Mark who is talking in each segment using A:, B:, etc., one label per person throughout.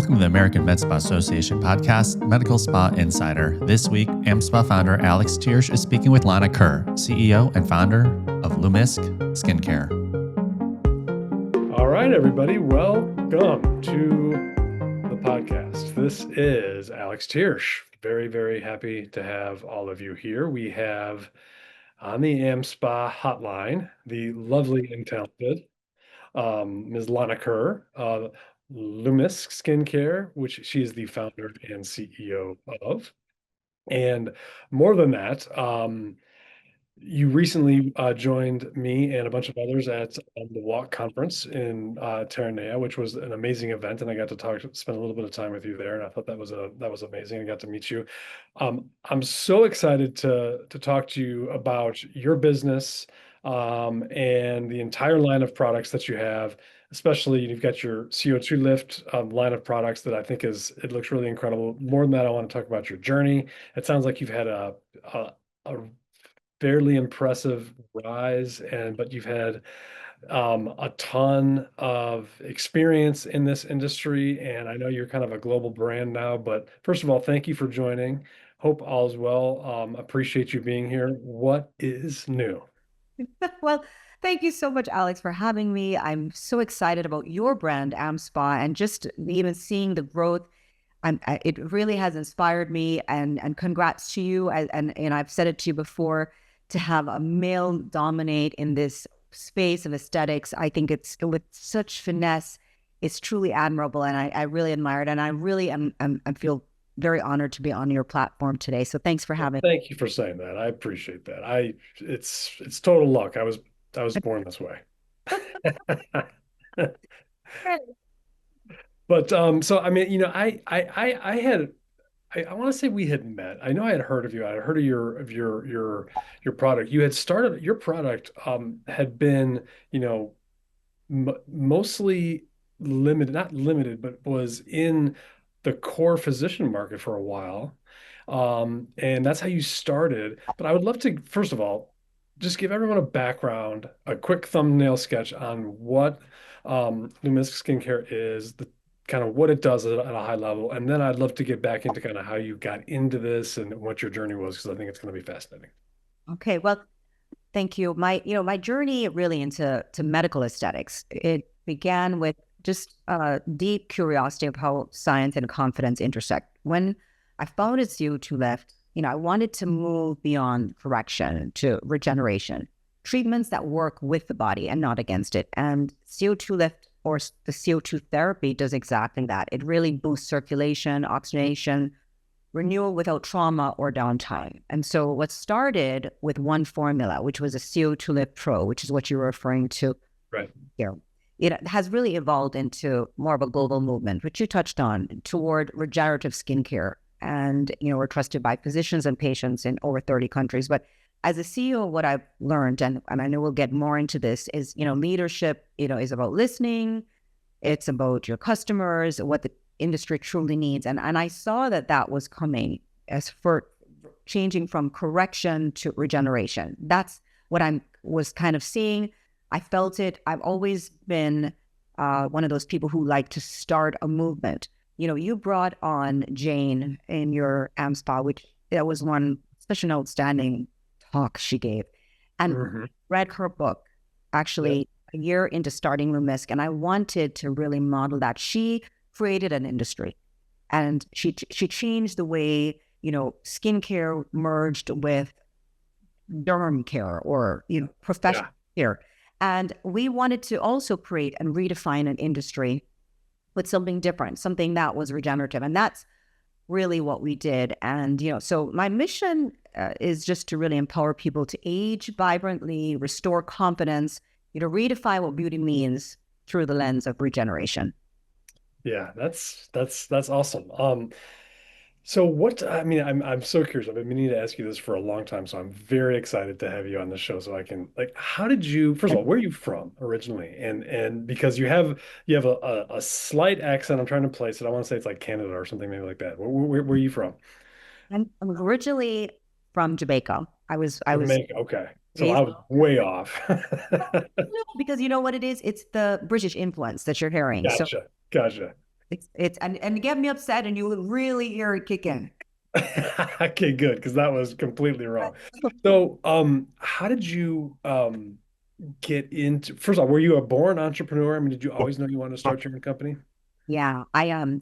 A: Welcome to the American Med Spa Association podcast, Medical Spa Insider. This week, AmSpa founder Alex Thiersch is speaking with Lana Kerr, CEO and founder of Lumisque Skincare.
B: All right, everybody, welcome to the podcast. This is Alex Thiersch. Very, very happy to have all of you here. We have on the AmSpa hotline the lovely and talented Ms. Lana Kerr, Lumisque Skincare, which she is the founder and CEO of. And more than that, you recently joined me and a bunch of others at the Walk conference in Terranea, which was an amazing event, and I got to spend a little bit of time with you there, and I thought that was amazing. I got to meet you. I'm so excited to talk to you about your business and the entire line of products that you have. Especially, you've got your CO2 lift line of products that I think it looks really incredible. More than that, I want to talk about your journey. It sounds like you've had a fairly impressive rise, but you've had a ton of experience in this industry, and I know you're kind of a global brand now. But first of all, thank you for joining. Hope all is well. Appreciate you being here. What is new?
C: Well, thank you so much, Alex, for having me. I'm so excited about your brand, AmSpa, and just even seeing the growth. It really has inspired me, and congrats to you. And I've said it to you before, to have a male dominate in this space of aesthetics. I think it's with such finesse. It's truly admirable, and I really admire it. And I really I feel very honored to be on your platform today. So thanks for having me.
B: Thank you for saying that. I appreciate that. It's total luck. I was born this way. But so I mean, I want to say we had met. I know I had heard of you. I had heard of your product. You had started your product had been, mostly limited, not limited, but was in the core physician market for a while. And that's how you started. But I would love to, first of all, just give everyone a background, a quick thumbnail sketch on what Lumisque Skincare is, the kind of what it does at a high level. And then I'd love to get back into kind of how you got into this and what your journey was, because I think it's going to be fascinating.
C: Okay, well, thank you. My journey really into medical aesthetics, it began with just a deep curiosity of how science and confidence intersect. When I founded CO2 Lift, I wanted to move beyond correction to regeneration, treatments that work with the body and not against it. And CO2 Lift, or the CO2 therapy, does exactly that. It really boosts circulation, oxygenation, renewal without trauma or downtime. And so what started with one formula, which was a CO2 Lift Pro, which is what you're referring to
B: right
C: here, it has really evolved into more of a global movement, which you touched on, toward regenerative skincare. And, we're trusted by physicians and patients in over 30 countries. But as a CEO, what I've learned, and I know we'll get more into this, is, leadership, is about listening. It's about your customers, what the industry truly needs. And I saw that was coming as for changing from correction to regeneration. That's what I was kind of seeing. I felt it. I've always been one of those people who like to start a movement. You brought on Jane in your AmSpa, which that was such an outstanding talk she gave, and read her book actually a year into starting Lumisque, and I wanted to really model that. She created an industry, and she changed the way skincare merged with derm care or professional care, and we wanted to also create and redefine an industry with something different, something that was regenerative, and that's really what we did. And so my mission is just to really empower people to age vibrantly, restore confidence, redefine what beauty means through the lens of regeneration.
B: Yeah, that's awesome. So I'm so curious. I've been meaning to ask you this for a long time, so I'm very excited to have you on the show so I can, how did you, first of all, where are you from originally? And because you have a slight accent, I'm trying to place it. I want to say it's like Canada or something maybe like that. Where are you from?
C: I'm originally from Jamaica. I was
B: Jamaica, okay. So I was way off.
C: Because you know what it is? It's the British influence that you're hearing.
B: Gotcha.
C: It's and get me upset, and you will really hear it kick in.
B: Okay, good, because that was completely wrong. So, how did you get into, first of all, were you a born entrepreneur? I mean, did you always know you wanted to start your own company?
C: Yeah,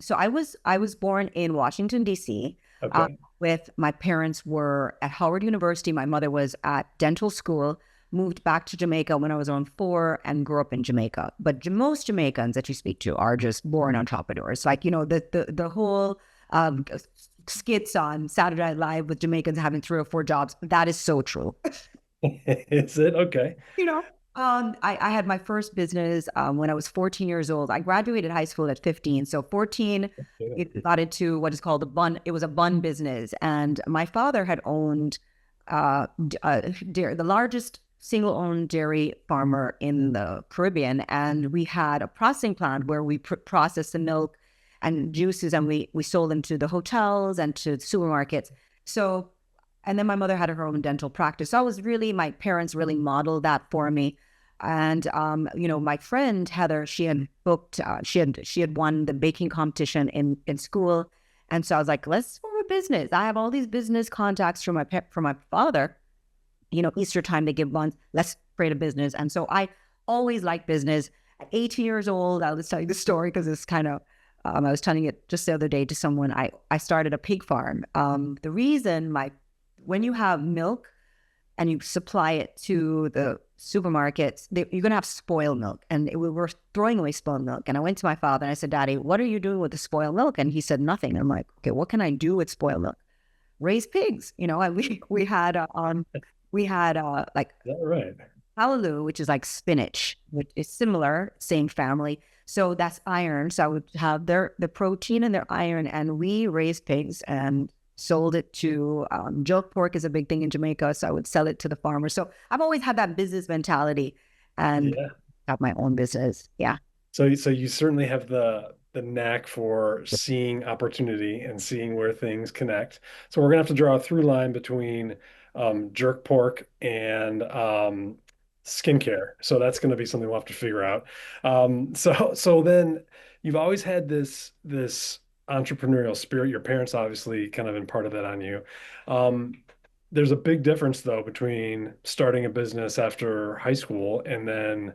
C: so I was born in Washington D.C. Uh,
B: Okay.
C: with my parents were at Howard University. My mother was at dental school. Moved back to Jamaica when I was around 4 and grew up in Jamaica. But most Jamaicans that you speak to are just born entrepreneurs. Like the whole skits on Saturday Night Live with Jamaicans having 3 or 4 jobs. That is so true.
B: Is it? Okay.
C: you know I had my first business when I was 14 years old. I graduated high school at 15, so 14
B: Yeah.
C: it got into what is called a bun. It was a bun business, and my father had owned the largest single owned dairy farmer in the Caribbean, and we had a processing plant where we processed the milk and juices, and we sold them to the hotels and to supermarkets. So, and then my mother had her own dental practice. So I was really, my parents really modeled that for me. And my friend Heather, she had booked, she had won the baking competition in school, and so I was like, let's form a business. I have all these business contacts from my father. Easter time they give buns. Let's create a business. And so I always liked business. At 18 years old, I'll just tell you the story because it's kind of. I was telling it just the other day to someone. I started a pig farm. The reason when you have milk and you supply it to the supermarkets, you're going to have spoiled milk. And we were throwing away spoiled milk. And I went to my father and I said, Daddy, what are you doing with the spoiled milk? And he said, nothing. I'm like, okay, what can I do with spoiled milk? Raise pigs. And we had like
B: Is that right?
C: hallelujah, which is like spinach, which is similar, same family. So that's iron. So I would have the protein and their iron, and we raised pigs and sold it to jerk pork is a big thing in Jamaica. So I would sell it to the farmers. So I've always had that business mentality and
B: Yeah.
C: got my own business. Yeah.
B: So you certainly have the knack for seeing opportunity and seeing where things connect. So we're gonna have to draw a through line between jerk pork and skincare. So that's going to be something we'll have to figure out. So then you've always had this entrepreneurial spirit. Your parents obviously kind of imparted that on you. Um, there's a big difference though between starting a business after high school and then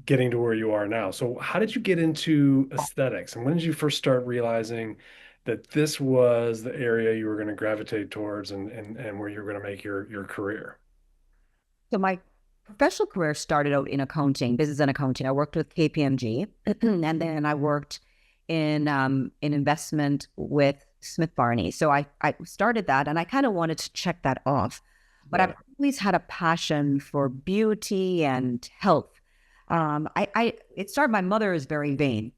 B: getting to where you are now. So how did you get into aesthetics, and when did you first start realizing that this was the area you were going to gravitate towards and where you're going to make your career?
C: So my professional career started out in accounting, business and accounting. I worked with KPMG, and then I worked in investment with Smith Barney. So I started that, and I kind of wanted to check that off. But
B: Yeah.
C: I've always had a passion for beauty and health. It started, my mother is very vain.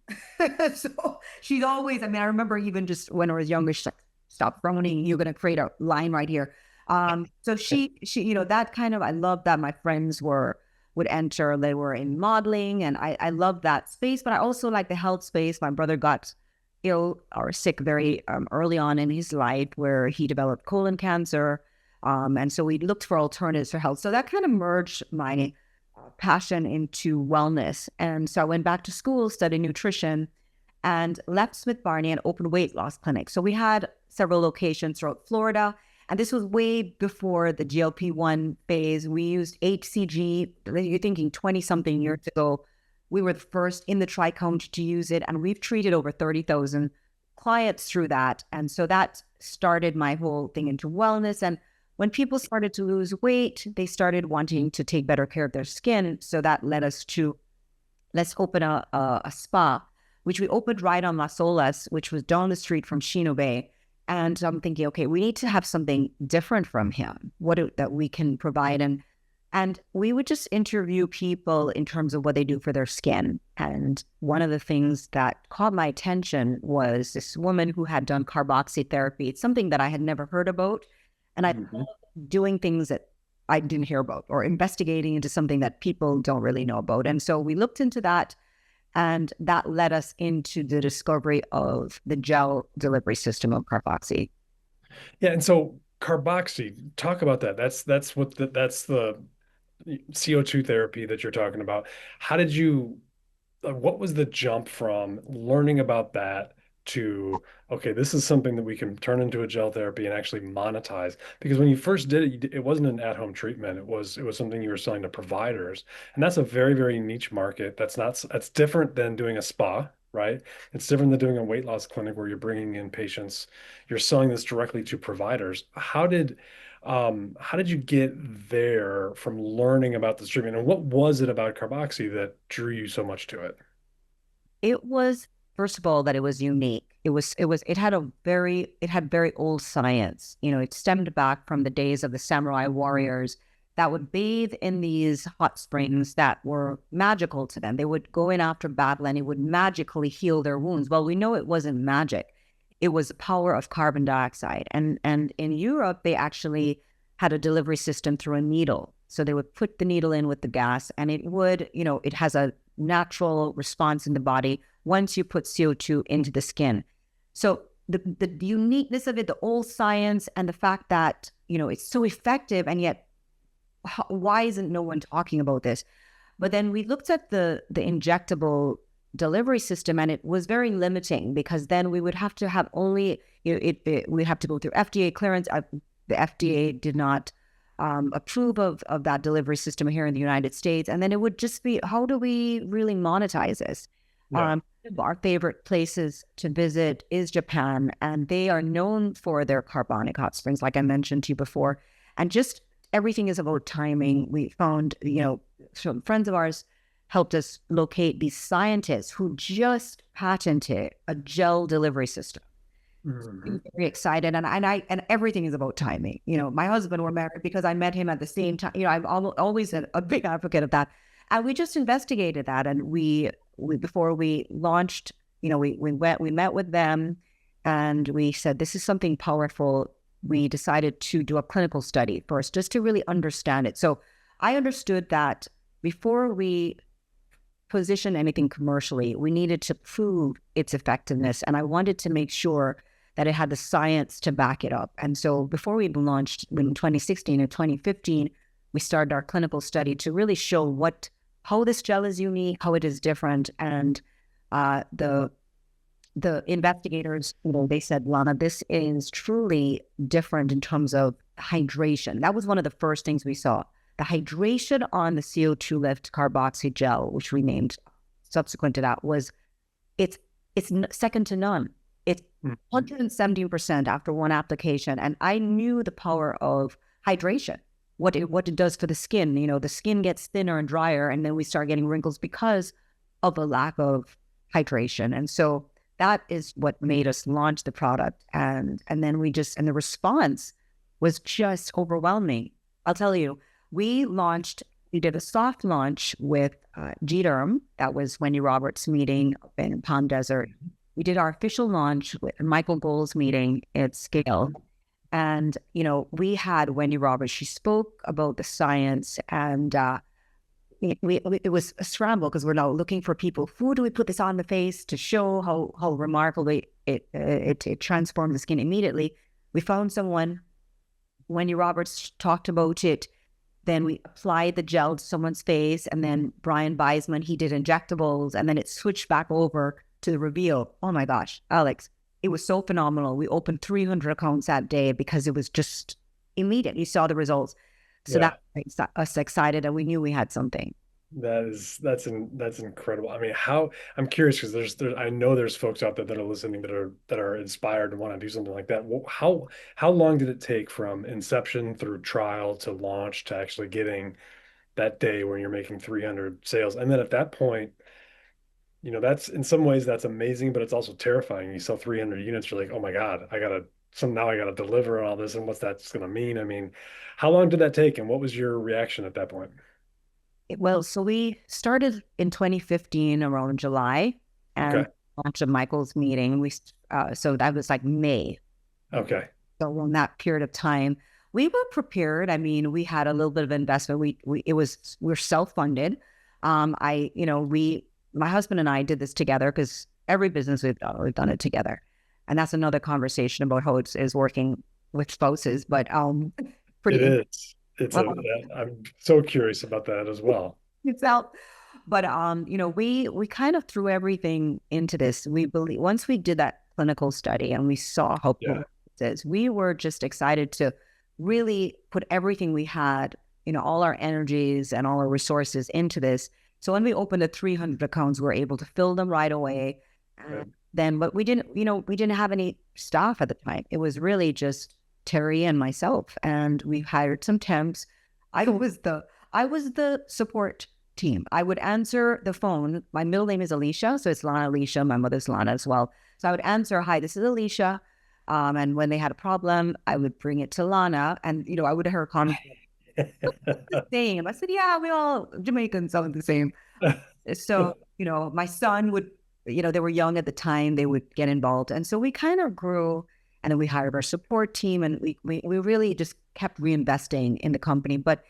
C: So she's always, I mean, I remember even just when I was younger, she's like, stop frowning, you're going to create a line right here. So she, that kind of, I love that my friends would enter, they were in modeling, and I love that space, but I also like the health space. My brother got ill or sick very early on in his life, where he developed colon cancer. And so we looked for alternatives for health. So that kind of merged my passion into wellness. And so I went back to school, studied nutrition, and left Smith Barney and opened weight loss clinics. So we had several locations throughout Florida. And this was way before the GLP-1 phase. We used HCG. You're thinking 20 something years ago. We were the first in the Tri-County to use it. And we've treated over 30,000 clients through that. And so that started my whole thing into wellness. And when people started to lose weight, they started wanting to take better care of their skin. So that led us to, let's open a spa, which we opened right on Las Olas, which was down the street from Chino Bay. And I'm thinking, okay, we need to have something different from him, that we can provide. And we would just interview people in terms of what they do for their skin. And one of the things that caught my attention was this woman who had done carboxytherapy. It's something that I had never heard about. And I doing things that I didn't hear about, or investigating into something that people don't really know about. And so we looked into that, and that led us into the discovery of the gel delivery system of Carboxy.
B: Yeah, and so carboxy, talk about that. That's the CO2 therapy that you're talking about. How did you what was the jump from learning about that to, okay, this is something that we can turn into a gel therapy and actually monetize? Because when you first did it, it wasn't an at-home treatment. It was something you were selling to providers, and that's a very, very niche market. That's different than doing a spa, right? It's different than doing a weight loss clinic where you're bringing in patients. You're selling this directly to providers. How did you get there from learning about this treatment? And what was it about carboxy that drew you so much to it?
C: It was, first of all, that it was unique. It had very old science. It stemmed back from the days of the samurai warriors that would bathe in these hot springs that were magical to them. They would go in after battle and it would magically heal their wounds. Well, we know it wasn't magic. It was the power of carbon dioxide. And in Europe, they actually had a delivery system through a needle. So they would put the needle in with the gas and it has a natural response in the body once you put CO2 into the skin. So the uniqueness of it, the old science, and the fact that, it's so effective, and yet why isn't no one talking about this? But then we looked at the injectable delivery system, and it was very limiting, because then we would have to have only, we'd have to go through FDA clearance. The FDA did not approve of that delivery system here in the United States. And then it would just be, how do we really monetize this?
B: Yeah.
C: Our favorite places to visit is Japan, and they are known for their carbonic hot springs, like I mentioned to you before. And just everything is about timing. We found, some friends of ours helped us locate these scientists who just patented a gel delivery system.
B: Mhm.
C: Very excited, and everything is about timing. My husband, were married because I met him at the same time. I'm always a big advocate of that, and we just investigated that. And we before we launched, we met with them, and we said, this is something powerful. We decided to do a clinical study first, just to really understand it. So I understood that before we position anything commercially, we needed to prove its effectiveness, and I wanted to make sure that it had the science to back it up. And so before we launched in 2016 and 2015, we started our clinical study to really show how this gel is unique, how it is different. And the investigators, they said, Lana, this is truly different in terms of hydration. That was one of the first things we saw. The hydration on the CO2 lift carboxy gel, which we named subsequent to that, it's second to none. It's 117% after one application. And I knew the power of hydration, what it does for the skin. The skin gets thinner and drier, and then we start getting wrinkles because of a lack of hydration. And so that is what made us launch the product. And then the response was just overwhelming. I'll tell you, we did a soft launch with G-Derm. That was Wendy Roberts' meeting in Palm Desert. We did our official launch with Michael Gold's meeting at Scale. And, we had Wendy Roberts. She spoke about the science, and it was a scramble, because we're now looking for people. Who do we put this on the face to show how remarkably it transformed the skin immediately? We found someone. Wendy Roberts talked about it. Then we applied the gel to someone's face, and then Brian Beisman, he did injectables, and then it switched back over to the Reveal. Oh my gosh, Alex, it was so phenomenal. We opened 300 accounts that day because it was just immediate. You saw the results. So that makes us excited, and we knew we had something.
B: That's incredible. I mean, I'm curious, because I know there's folks out there that are listening that are inspired and want to do something like that. How long did it take from inception through trial to launch to actually getting that day when you're making 300 sales? And then at that point, that's, in some ways, that's amazing, but it's also terrifying. You sell 300 units, you're like, oh my God, now I gotta deliver all this, and what's that's gonna mean? I mean, how long did that take, and what was your reaction at that point?
C: Well, so we started in 2015 around July, and
B: Okay.
C: launched a Michael's meeting. So that was like May.
B: Okay.
C: So in that period of time, we were prepared. I mean, we had a little bit of investment. We're self-funded. My husband and I did this together, because every business we've done it together. And that's another conversation about how it is working with spouses, but
B: It
C: pretty,
B: is.
C: well,
B: I'm so curious about that as well.
C: it's out. But we kind of threw everything into this. We believe once we did that clinical study and we saw how
B: Yeah.
C: potent it is, we were just excited to really put everything we had, all our energies and all our resources into this. So when we opened the 300 accounts, we were able to fill them right away.
B: Right.
C: But we didn't have any staff at the time. It was really just Terry and myself, and we hired some temps. I was the support team. I would answer the phone. My middle name is Alicia, so it's Lana Alicia. My mother's Lana as well. So I would answer, "Hi, this is Alicia." And when they had a problem, I would bring it to Lana, and I would hear her comment, the same. I said, "Yeah, we all Jamaicans sound the same." So my son would, they were young at the time, they would get involved, and so we kind of grew. And then we hired our support team, and we really just kept reinvesting in the company. But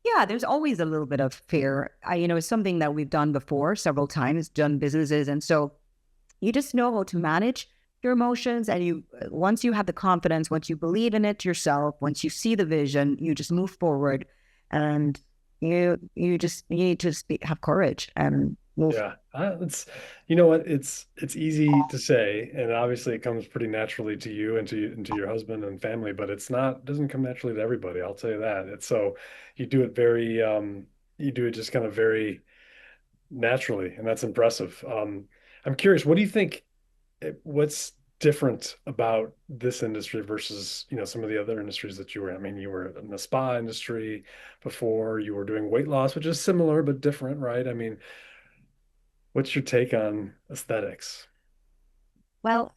C: yeah, there's always a little bit of fear. It's something that we've done before several times, done businesses. And so you just know how to manage your emotions. And once you have the confidence, once you believe in it yourself, once you see the vision, you just move forward, and you need to have courage and move.
B: Yeah, it's you know what it's easy to say, and obviously it comes pretty naturally to you and to your husband and family, but doesn't come naturally to everybody. I'll tell you that. It's so you do it very you do it just kind of very naturally, and that's impressive. I'm curious, what do you think? What's different about this industry versus some of the other industries that you were in? I mean, you were in the spa industry before. You were doing weight loss, which is similar but different, right? I mean, what's your take on aesthetics?
C: Well,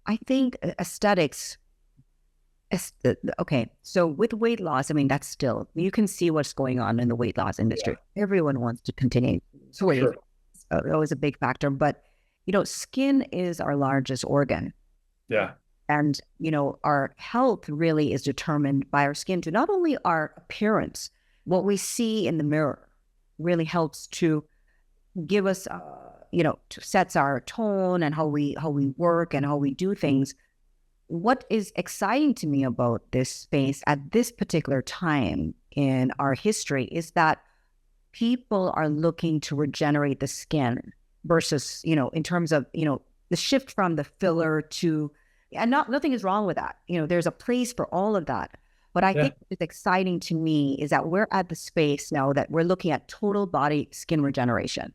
C: I think aesthetics. Okay, so with weight loss, I mean, that's still, you can see what's going on in the weight loss industry.
B: Yeah,
C: Everyone wants to continue. So weight
B: sure.
C: is always a big factor. But, skin is our largest organ.
B: Yeah,
C: And, our health really is determined by our skin, to not only our appearance, what we see in the mirror really helps to give us, sets our tone and how we work and how we do things. What is exciting to me about this space at this particular time in our history is that people are looking to regenerate the skin versus, in terms of, the shift from the filler to, and nothing is wrong with that. There's a place for all of that. But I
B: yeah,
C: think what's exciting to me is that we're at the space now that we're looking at total body skin regeneration.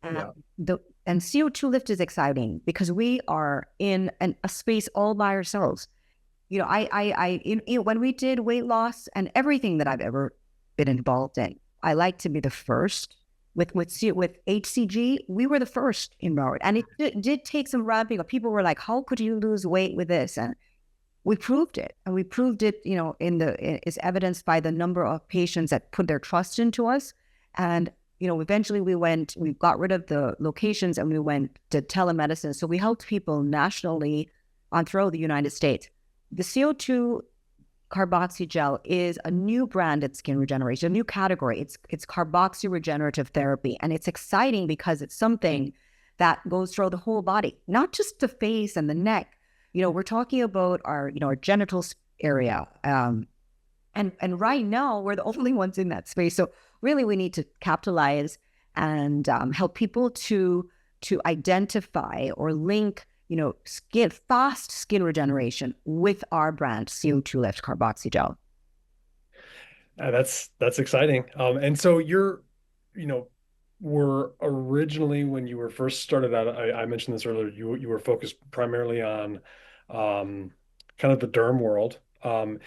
C: And
B: yeah,
C: and CO2 lift is exciting because we are in a space all by ourselves. When we did weight loss and everything that I've ever been involved in, I like to be the first. With HCG, we were the first involved, and it did take some ramping up. People were like, "How could you lose weight with this?" And we proved it, is evidenced by the number of patients that put their trust into us. And eventually we got rid of the locations and we went to telemedicine. So we helped people nationally on throughout the United States. The CO2 carboxy gel is a new branded skin regeneration, a new category. It's carboxy regenerative therapy. And it's exciting because it's something that goes through the whole body, not just the face and the neck. We're talking about our genitals area. And right now we're the only ones in that space. So really we need to capitalize and help people to identify or link fast skin regeneration with our brand CO2 Lift Carboxy Gel.
B: that's exciting. And so you know, were originally when you were first started out, I mentioned this earlier, you were focused primarily on kind of the derm world. And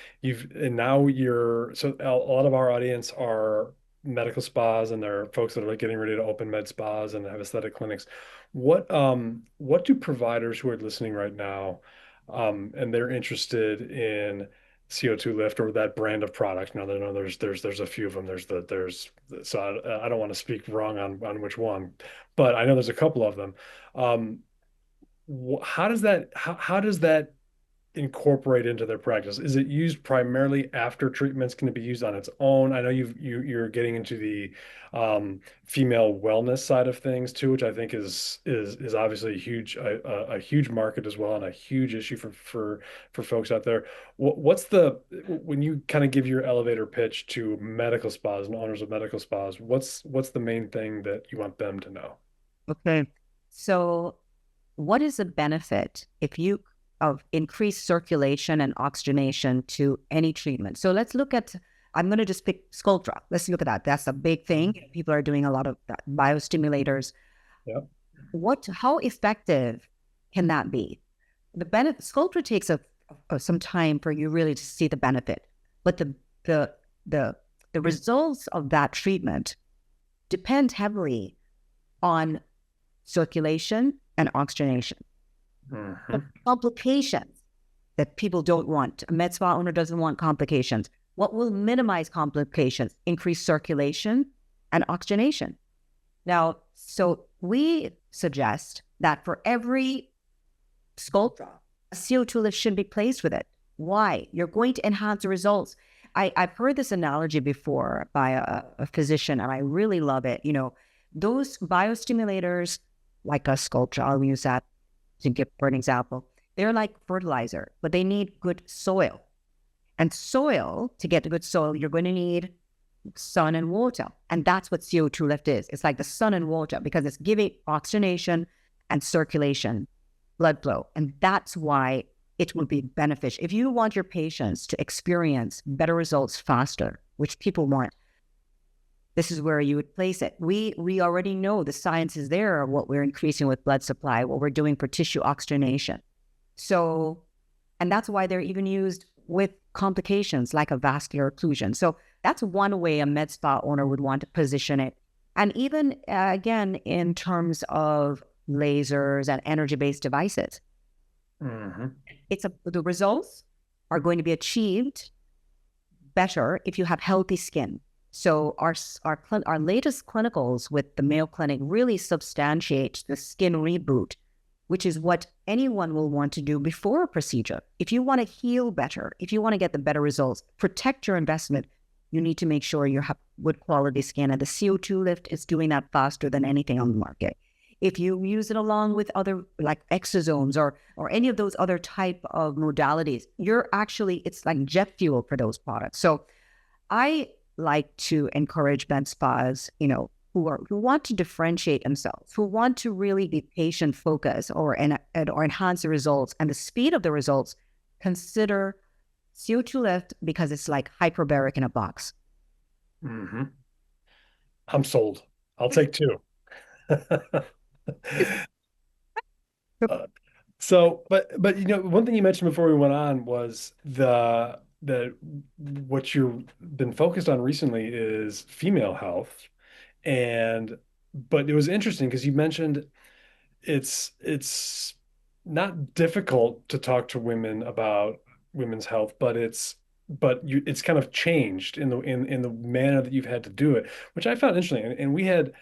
B: now a lot of our audience are medical spas, and there are folks that are like getting ready to open med spas and have aesthetic clinics. What do providers who are listening right now, and they're interested in CO2 lift or that brand of product? Now, I know there's a few of them. So I don't want to speak wrong on which one, but I know there's a couple of them. How does that incorporate into their practice? Is it used primarily after treatments? Can it be used on its own? I know you're getting into the female wellness side of things too, which I think is obviously a huge market as well, and a huge issue for folks out there. What's when you kind of give your elevator pitch to medical spas and owners of medical spas, what's the main thing that you want them to know?
C: Okay. So what is the benefit of increased circulation and oxygenation to any treatment? So let's look at, I'm going to just pick Sculptra. Let's look at that. That's a big thing. People are doing a lot of biostimulators.
B: Yeah.
C: How effective can that be? The benefit, Sculptra takes some time for you really to see the benefit, but the results of that treatment depend heavily on circulation and oxygenation. The complications that people don't want, a med spa owner doesn't want complications. What will minimize complications? Increase circulation and oxygenation. Now, so we suggest that for every Sculptra, a CO2 lift should be placed with it. Why? You're going to enhance the results. I've heard this analogy before by a physician, and I really love it. Those biostimulators, like a Sculptra, I'll use that to give for an example. They're like fertilizer, but they need good soil. And soil, to get the good soil, you're going to need sun and water. And that's what CO2 lift is. It's like the sun and water because it's giving oxygenation and circulation, blood flow. And that's why it will be beneficial. If you want your patients to experience better results faster, which people want, this is where you would place it. We already know the science is there, what we're increasing with blood supply, what we're doing for tissue oxygenation. So, and that's why they're even used with complications like a vascular occlusion. So that's one way a med spa owner would want to position it. And even, again, in terms of lasers and energy-based devices, the results are going to be achieved better if you have healthy skin. So our latest clinicals with the Mayo Clinic really substantiate the skin reboot, which is what anyone will want to do before a procedure. If you want to heal better, if you want to get the better results, protect your investment, you need to make sure you have good quality skin. And the CO2 lift is doing that faster than anything on the market. If you use it along with other like exosomes or any of those other type of modalities, it's like jet fuel for those products. So I like to encourage med spas, who want to differentiate themselves, who want to really be patient focused or enhance the results and the speed of the results, consider CO2 lift because it's like hyperbaric in a box.
B: I'm sold. I'll take two. But one thing you mentioned before we went on was what you've been focused on recently is female health. But it was interesting because you mentioned it's not difficult to talk to women about women's health, but it's kind of changed in the manner that you've had to do it, which I found interesting. And we had,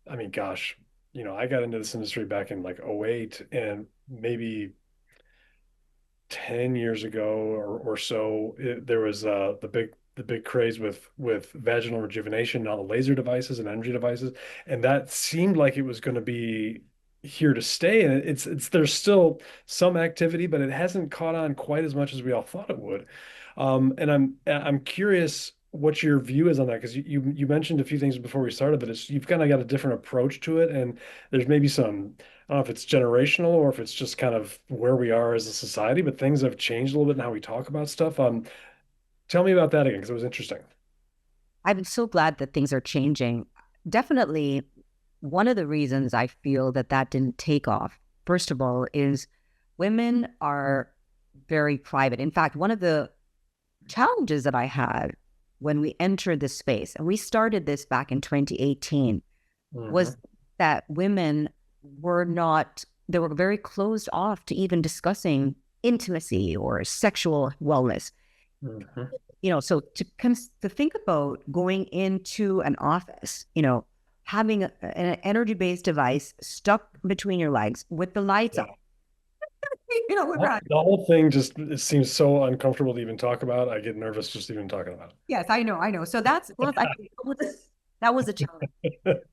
B: I mean, gosh, I got into this industry back in like '08, and maybe 10 years ago or so, there was the big craze with vaginal rejuvenation and all the laser devices and energy devices, and that seemed like it was going to be here to stay. And there's still some activity, but it hasn't caught on quite as much as we all thought it would. And I'm curious what your view is on that, because you mentioned a few things before we started, but you've kind of got a different approach to it, and there's maybe some, I don't know if it's generational or if it's just kind of where we are as a society, but things have changed a little bit in how we talk about stuff. Tell me about that again, because it was interesting.
C: I'm so glad that things are changing. Definitely, one of the reasons I feel that didn't take off, first of all, is women are very private. In fact, one of the challenges that I had when we entered this space, and we started this back in 2018, was that women they were very closed off to even discussing intimacy or sexual wellness. So to think about going into an office, having an energy-based device stuck between your legs with the lights on,
B: The whole thing just it seems so uncomfortable to even talk about. I get nervous just even talking about
C: Yes, I know. So that was a challenge.
B: it.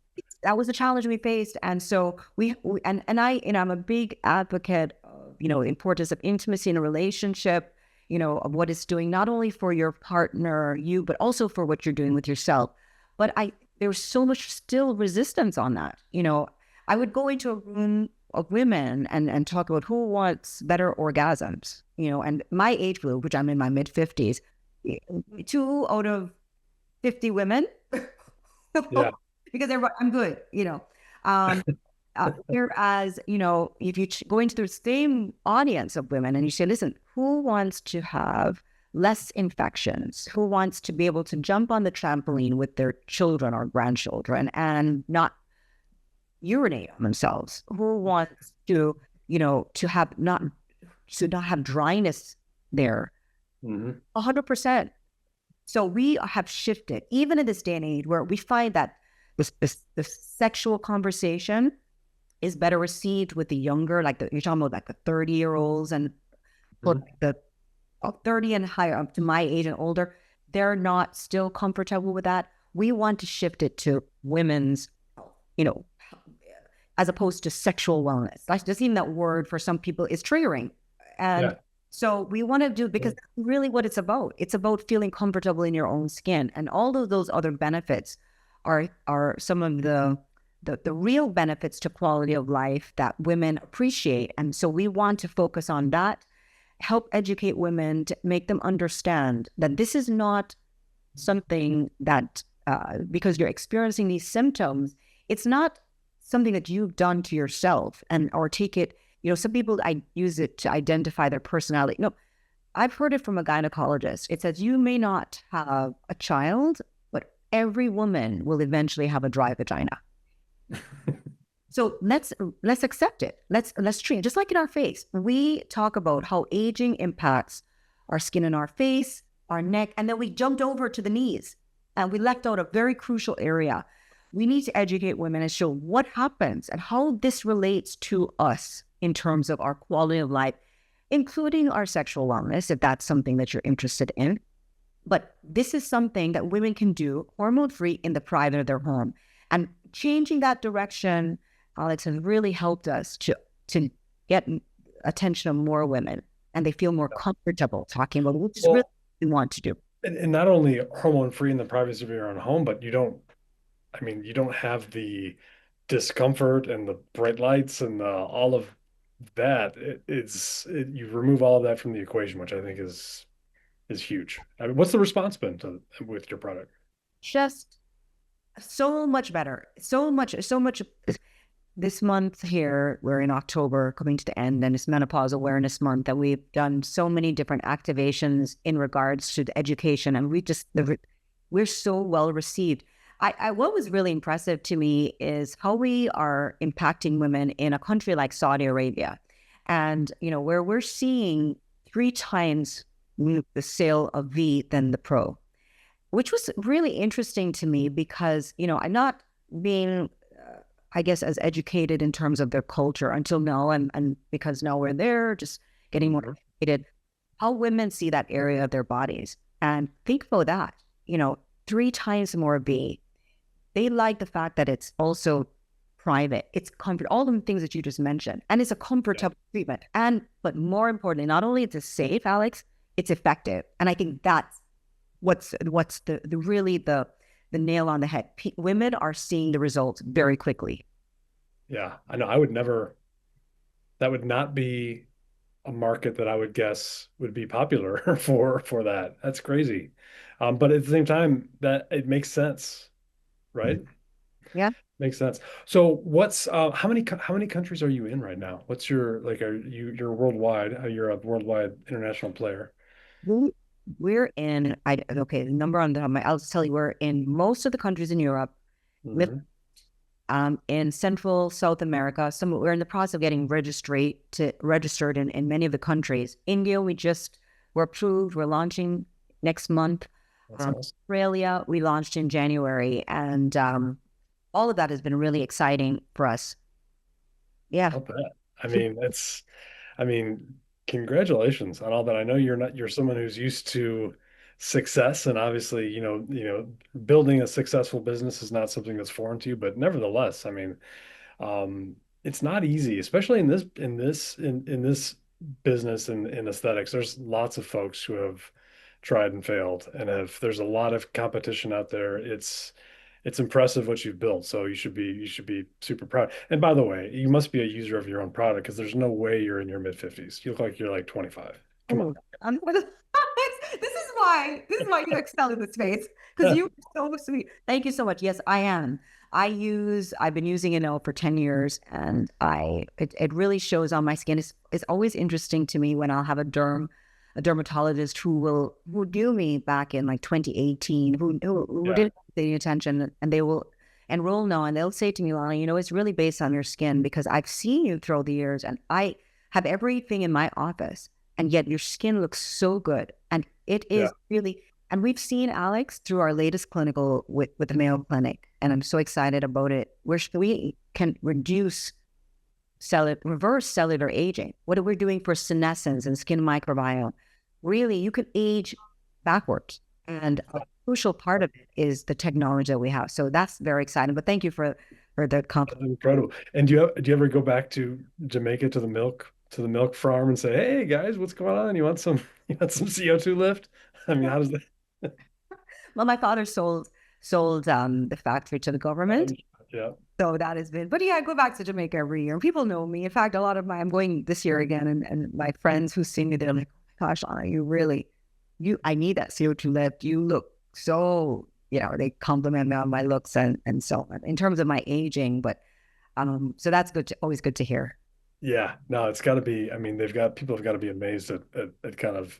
C: That was a challenge we faced. And so we and I, I'm a big advocate of, importance of intimacy in a relationship, of what it's doing, not only for your partner, but also for what you're doing with yourself. But there's so much still resistance on that. I would go into a room of women and talk about who wants better orgasms, and my age group, which I'm in my mid-50s, 2 out of 50 women.
B: Yeah.
C: Because I'm good, whereas, if you go into the same audience of women and you say, listen, who wants to have less infections? Who wants to be able to jump on the trampoline with their children or grandchildren and not urinate on themselves? Who wants to, not have dryness there? 100%. So we have shifted, even in this day and age, where we find that the sexual conversation is better received with the younger, you're talking about like the 30-year-olds and the 30 and higher, up to my age and older, they're not still comfortable with that. We want to shift it to women's, as opposed to sexual wellness. Like, just even that word for some people is triggering. And so we want to do, because that's really what it's about. It's about feeling comfortable in your own skin. And all of those other benefits are some of the real benefits to quality of life that women appreciate. And so we want to focus on that, help educate women to make them understand that this is not something that, because you're experiencing these symptoms, it's not something that you've done to yourself or take it. Some people, I use it to identify their personality. No, I've heard it from a gynecologist. It says you may not have a child, but every woman will eventually have a dry vagina. So let's accept it. Let's treat it. Just like in our face. We talk about how aging impacts our skin in our face, our neck, and then we jumped over to the knees and we left out a very crucial area. We need to educate women and show what happens and how this relates to us in terms of our quality of life, including our sexual wellness, if that's something that you're interested in. But this is something that women can do hormone-free in the private of their home. And changing that direction, Alex, has really helped us to get attention of more women, and they feel more comfortable talking about what really we want to do.
B: And not only hormone-free in the privacy of your own home, but you don't have the discomfort and the bright lights and all of that. You remove all of that from the equation, which I think is huge. I mean, what's the response been with your product?
C: Just so much better. So much. This month here, we're in October, coming to the end, and it's Menopause Awareness Month, and we've done so many different activations in regards to the education, and we're so well received. What was really impressive to me is how we are impacting women in a country like Saudi Arabia, and where we're seeing 3 times the sale of V than the Pro, which was really interesting to me because I'm not being, I guess, as educated in terms of their culture until now, and because now we're there, just getting more educated, how women see that area of their bodies, and think about that, 3 times more V. They like the fact that it's also private, it's comfort, all the things that you just mentioned, and it's a comfortable treatment. But more importantly, not only is it safe, Alex, it's effective. And I think that's what's the nail on the head. Women are seeing the results very quickly.
B: Yeah, I know. That would not be a market that I would guess would be popular for that. That's crazy. But at the same time, that it makes sense. Right?
C: Yeah.
B: Makes sense. So what's how many countries are you in right now? What's your you're worldwide, you're a worldwide international player.
C: We're in the number on I'll just tell you, we're in most of the countries in Europe, in Central South America. We're in the process of getting registered in many of the countries. India, we're approved, we're launching next month.
B: Awesome.
C: Australia, we launched in January, and all of that has been really exciting for us. Yeah.
B: I mean, I mean, congratulations on all that. I know you're someone who's used to success, and obviously, building a successful business is not something that's foreign to you, but nevertheless, I mean, it's not easy, especially in this business and in aesthetics. There's lots of folks who have tried and failed, and there's a lot of competition out there. It's impressive what you've built, so you should be super proud. And by the way, you must be a user of your own product because there's no way you're in your mid 50s. You look like you're like 25. Come on.
C: Oh, this is why you excel in this space, because you're so sweet. Thank you so much. Yes, I am. I've been using it now for 10 years, and it really shows on my skin. It's always interesting to me when I'll have a dermatologist who knew me back in like 2018, who didn't pay any attention, and they will enroll now, and they'll say to me, Lana, it's really based on your skin, because I've seen you through the years, and I have everything in my office, and yet your skin looks so good. And it is really, and we've seen, Alex, through our latest clinical with the Mayo Clinic, and I'm so excited about it, where we can reverse cellular aging. What are we doing for senescence and skin microbiome? Really, you can age backwards. And a crucial part of it is the technology that we have. So that's very exciting. But thank you for the compliment.
B: Incredible. And do you ever go back to Jamaica to the milk farm and say, "Hey guys, what's going on? You want some CO2 lift?" I mean, how does that?
C: Well, my father sold the factory to the government.
B: Yeah.
C: So that has been, but yeah, I go back to Jamaica every year. People know me. In fact, I'm going this year again, and my friends who see me, they're like, "Gosh, Lana, I need that CO2 lift. You look so," they compliment me on my looks and so on in terms of my aging. But so that's always good to hear.
B: Yeah, no, it's got to be. I mean, people have got to be amazed at kind of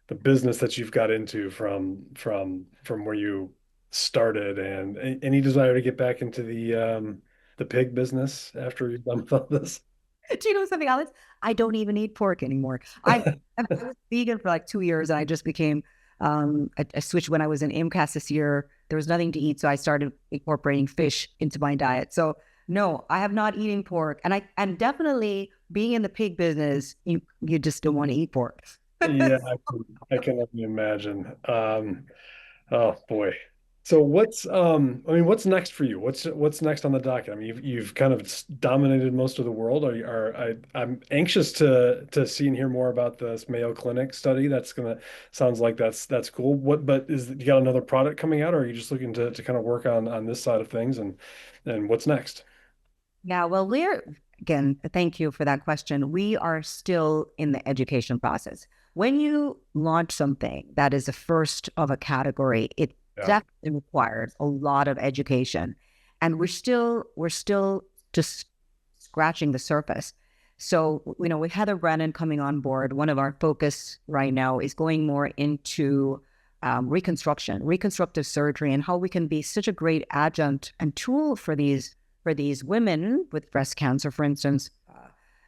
B: the business that you've got into from where you started, and any desire to get back into the pig business after you've done with all this.
C: Do you know something, Alex? I don't even eat pork anymore. I was vegan for like 2 years, and I just became I switched when I was in AMCAS this year. There was nothing to eat, so I started incorporating fish into my diet. So no, I have not eaten pork, and definitely being in the pig business, you just don't want to eat pork.
B: Yeah, I can only imagine. Oh boy. So what's next for you? What's next on the docket? I mean, you've kind of dominated most of the world. I'm anxious to see and hear more about this Mayo Clinic study. Sounds like that's cool. But you got another product coming out, or are you just looking to kind of work on this side of things, and what's next?
C: Yeah, well, again, thank you for that question. We are still in the education process. When you launch something that is the first of a category, it definitely requires a lot of education. And we're still just scratching the surface. So, with Heather Brennan coming on board, one of our focus right now is going more into reconstructive surgery, and how we can be such a great adjunct and tool for these women with breast cancer, for instance,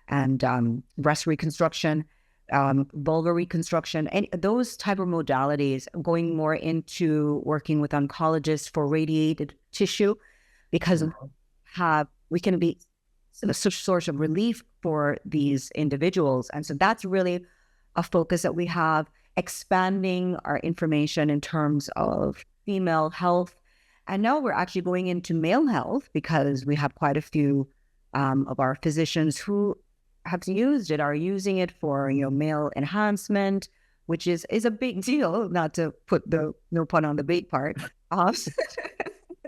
C: and breast reconstruction, vulvar reconstruction, and those type of modalities, going more into working with oncologists for radiated tissue, because we can be a source of relief for these individuals. And so that's really a focus that we have, expanding our information in terms of female health. And now we're actually going into male health, because we have quite a few of our physicians who have used it, are using it for, male enhancement, which is a big deal, not to put no pun on the big part.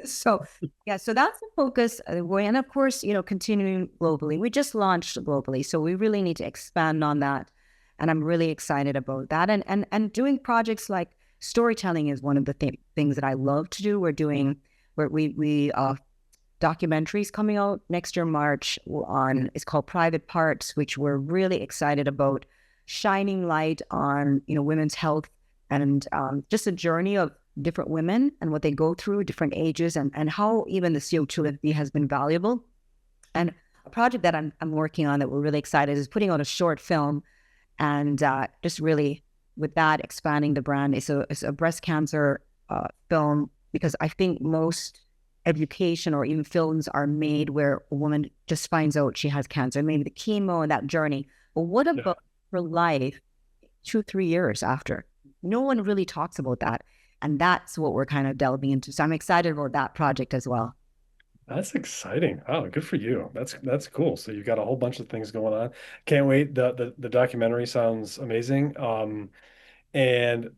C: So that's the focus. And of course, continuing globally. We just launched globally, so we really need to expand on that. And I'm really excited about that. And doing projects like storytelling is one of the things that I love to do. We're doing documentaries coming out next year, March, it's called Private Parts, which we're really excited about, shining light on, women's health, and just a journey of different women and what they go through, different ages, and how even the CO2 has been valuable. And a project that I'm working on that we're really excited is putting out a short film, and just really with that expanding the brand. It's a breast cancer film, because I think most education or even films are made where a woman just finds out she has cancer, maybe the chemo and that journey. But what about her life 2-3 years after? No one really talks about that. And that's what we're kind of delving into. So I'm excited about that project as well.
B: That's exciting. Oh, good for you. That's cool. So you've got a whole bunch of things going on. Can't wait. The documentary sounds amazing. And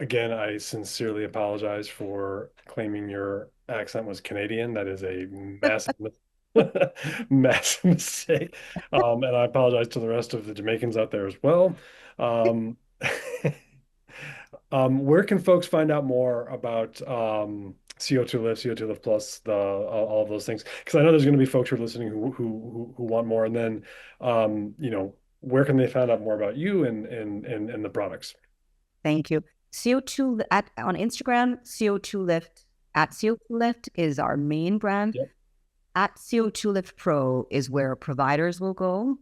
B: again, I sincerely apologize for claiming your accent was Canadian. That is a massive, massive mistake. And I apologize to the rest of the Jamaicans out there as well. Um, where can folks find out more about CO2 Lift, CO2 Lift Plus, all of those things? Because I know there's going to be folks who are listening who want more. And then, where can they find out more about you and the products?
C: Thank you. CO2 on Instagram, CO2 Lift at CO2 Lift is our main brand.
B: Yep.
C: At CO2 Lift Pro is where providers will go.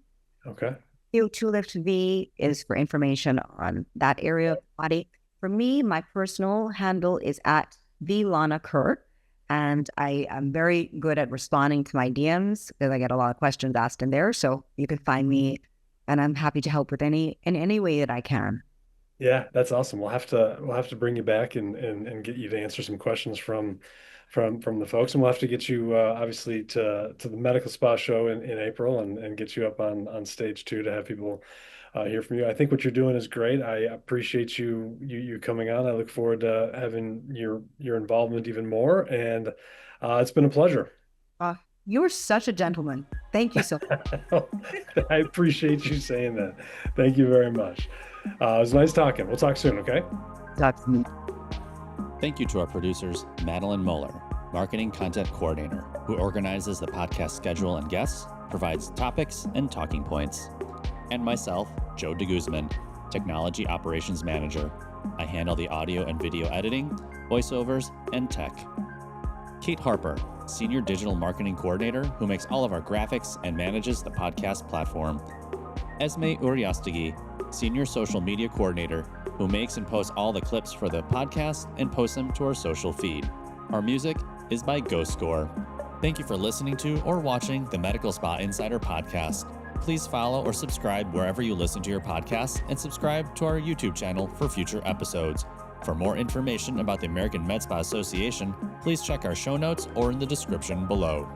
B: Okay.
C: CO2 Lift V is for information on that area of the body. For me, my personal handle is at the Lana Kerr, and I am very good at responding to my DMs because I get a lot of questions asked in there. So you can find me, and I'm happy to help in any way that I can.
B: Yeah, that's awesome. We'll have to bring you back and get you to answer some questions from the folks, and we'll have to get you obviously to the medical spa show in April and get you up on stage too to have people hear from you. I think what you're doing is great. I appreciate you coming on. I look forward to having your involvement even more, and it's been a pleasure.
C: You're such a gentleman. Thank you so much.
B: I appreciate you saying that. Thank you very much. It was nice talking. We'll talk soon, okay?
C: That's me.
A: Thank you to our producers, Madeline Moeller, Marketing Content Coordinator, who organizes the podcast schedule and guests, provides topics and talking points, and myself, Joe DeGuzman, Technology Operations Manager. I handle the audio and video editing, voiceovers, and tech. Kate Harper, Senior Digital Marketing Coordinator, who makes all of our graphics and manages the podcast platform. Esme Uriastegi, Senior Social Media Coordinator, who makes and posts all the clips for the podcast and posts them to our social feed. Our music is by Ghost Score. Thank you for listening to or watching the Medical Spa Insider podcast. Please follow or subscribe wherever you listen to your podcasts and subscribe to our YouTube channel for future episodes. For more information about the American Med Spa Association, please check our show notes or in the description below.